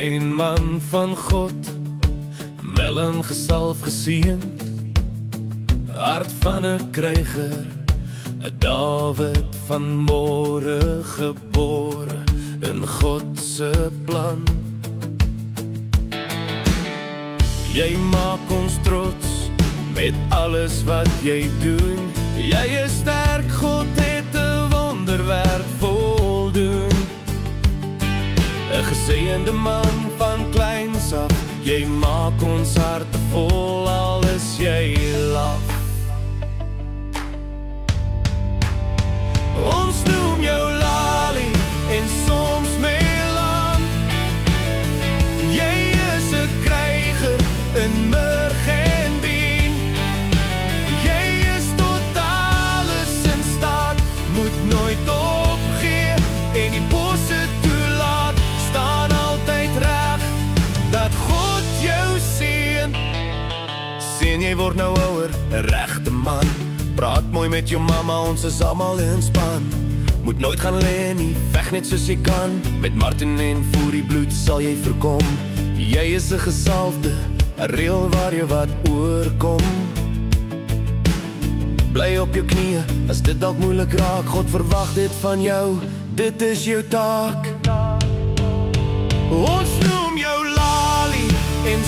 Een man van God, wel een gesalf geseend, hart van 'n kryger, 'n Dawid van môre gebore in God se plan. Jy maak ons trots met alles wat jy doen. Jy is sterk, God het 'n wonderwerk voldoen. 'n Geseënde man van kleins af, jy maak ons harte vol, al is jy laf. Ons noem jou Lali en soms Melan. Jy is 'n kryger in murg en bien. Jy is tot alles in staat, moet nooit opgee en die bosse toelaat. Staan altyd reg, dat God jou seën. Sien jy word nou ouer, 'n regte man. Praat mooi met jou mama, ons is almal in span. Moet nooit gaan lê nie, veg net soos jy kan. Met Martin en Fourie bloed sal jy verkom. Jy is 'n gesalfde, 'n reël waar jy wat oorkom. Bly op jou knieë, as dit dalk moeilik raak. God verwag dit van jou, dit is jou taak. Ons noem jou Lali en